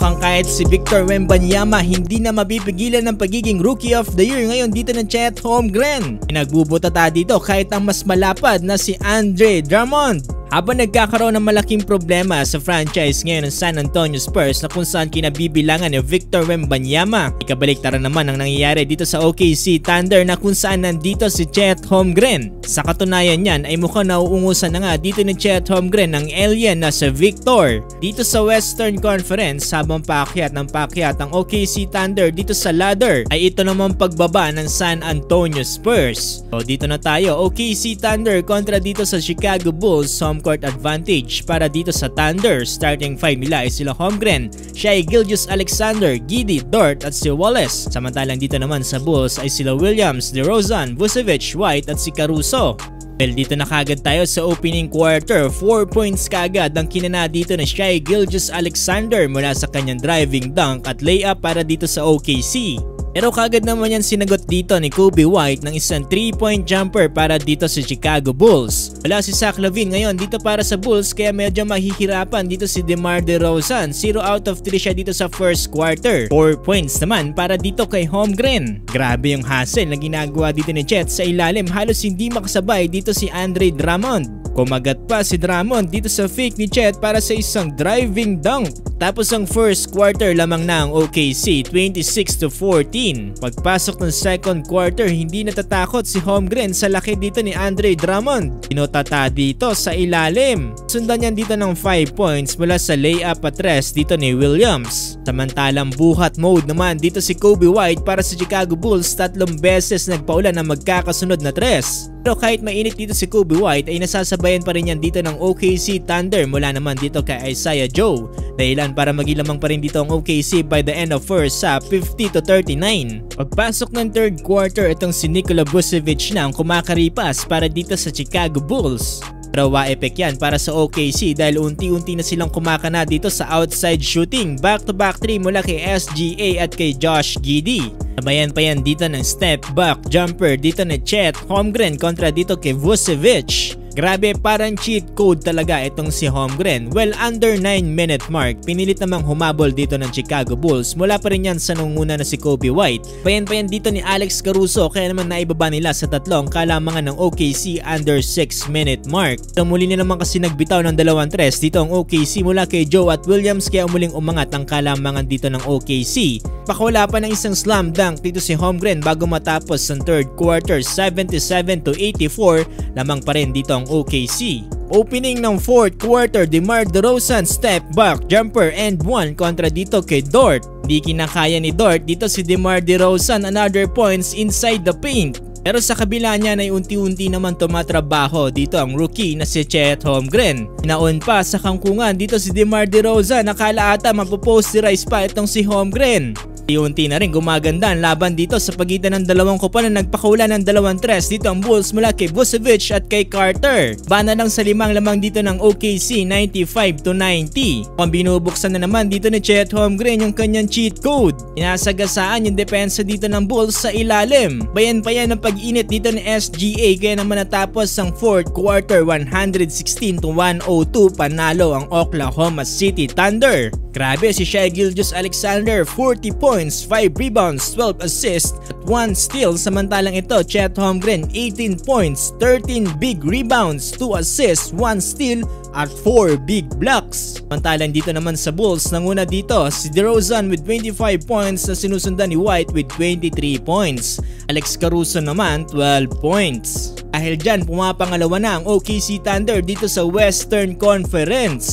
Mukhang kahit si Victor Wembanyama hindi na mapipigilan ng pagiging Rookie of the Year ngayon dito ng Chet Holmgren. Pinagbubutata dito kahit ang mas malapad na si Andre Drummond. Habang nagkakaroon ng malaking problema sa franchise ngayon ng San Antonio Spurs na kung saan kinabibilangan ni Victor Wembanyama, ikabaliktaran naman ang nangyayari dito sa OKC Thunder na kung saan nandito si Chet Holmgren. Sa katunayan niyan ay mukhang nauungusan na nga dito ni Chet Holmgren ng alien na si Victor. Dito sa Western Conference, habang paakyat ng paakyat ang OKC Thunder dito sa ladder, ay ito naman pagbaba ng San Antonio Spurs. So dito na tayo, OKC Thunder kontra dito sa Chicago Bulls. Court advantage para dito sa Thunder. Starting 5 nila ay sila Holmgren, Shai Gilgeous-Alexander, Giddey, Dort at si Wallace. Samantalang dito naman sa Bulls ay sila Williams, DeRozan, Vucevic, White at si Caruso. Well, dito na kagad tayo sa opening quarter. 4 points kagad ang kinana dito na Shai Gilgeous-Alexander mula sa kanyang driving dunk at layup para dito sa OKC. Pero kagad naman yan sinagot dito ni Coby White ng isang 3-point jumper para dito sa Chicago Bulls. Wala si Zach LaVine ngayon dito para sa Bulls kaya medyo mahihirapan dito si DeMar DeRozan. 0 out of 3 siya dito sa first quarter. 4 points naman para dito kay Holmgren. Grabe yung hustle na ginagawa dito ni Chet sa ilalim, halos hindi makasabay dito si Andre Drummond. Kumagat pa si Drummond dito sa fake ni Chet para sa isang driving dunk. Tapos ang first quarter lamang na ang OKC, 26-14. Pagpasok ng second quarter, hindi natatakot si Holmgren sa laki dito ni Andre Drummond. Pinotata dito sa ilalim. Sundan niyan dito ng 5 points mula sa layup at rest dito ni Williams. Samantalang buhat mode naman dito si Coby White para sa Chicago Bulls, 3 beses nagpaulan ng magkakasunod na 3. Pero kahit mainit dito si Coby White ay nasasabayan pa rin yan dito ng OKC Thunder mula naman dito kay Isaiah Joe. Dahilan para magilamang pa rin dito ang OKC by the end of first sa 50-39. Pagpasok ng third quarter, itong si Nikola Vucevic na ang kumakaripas para dito sa Chicago Bulls. Pero wa-effect yan para sa OKC dahil unti-unti na silang kumakana dito sa outside shooting. Back-to-back 3 mula kay SGA at kay Josh Giddey. Sabayan pa yan dito ng step back jumper dito ni Chet Holmgren kontra dito kay Vucevic. Grabe, parang cheat code talaga itong si Holmgren. Well, under 9-minute mark, pinilit namang humabol dito ng Chicago Bulls. Mula pa rin yan sa nunguna na si Coby White. Payan dito ni Alex Caruso kaya naman naibaba nila sa tatlong kalamangan ng OKC under 6-minute mark. So muli na naman kasi nagbitaw ng 2-3 dito ang OKC mula kay Joe at Williams kaya muling umangat ang kalamangan dito ng OKC. Pakawala pa ng isang slam dunk dito si Holmgren bago matapos ang third quarter, 77-84 lamang pa rin dito ang OKC. Opening ng fourth quarter, DeMar DeRozan step back jumper and 1 kontra dito kay Dort. Di kinakaya ni Dort dito si DeMar DeRozan, another points inside the paint. Pero sa kabila niya ay unti-unti naman tumatrabaho dito ang rookie na si Chet Holmgren. Naon pa sa kangkungan dito si DeMar DeRozan, nakala ata mapoposterize pa itong si Holmgren. Unti na rin gumaganda ang laban dito sa pagitan ng dalawang kupa na nagpakaula ng 2-3 dito ang Bulls mula kay Vucevic at kay Carter. Bana lang sa 5 lamang dito ng OKC, 95-90. Kung binubuksan na naman dito ni Chet Holmgren yung kanyang cheat code. Inasagasaan yung depensa dito ng Bulls sa ilalim. Bayan pa yan ng pag-init dito ni SGA kaya naman natapos ang fourth quarter, 116-102 panalo ang Oklahoma City Thunder. Grabe si Shai Gilgeous-Alexander, 40 points, 5 rebounds, 12 assists at 1 steal. Samantalang ito, Chet Holmgren, 18 points, 13 big rebounds, 2 assists, 1 steal at 4 big blocks. Samantalang dito naman sa Bulls, nanguna dito si DeRozan with 25 points na sinusundan ni White with 23 points. Alex Caruso naman 12 points. Dahil dyan, pumapangalawa na ang OKC Thunder dito sa Western Conference.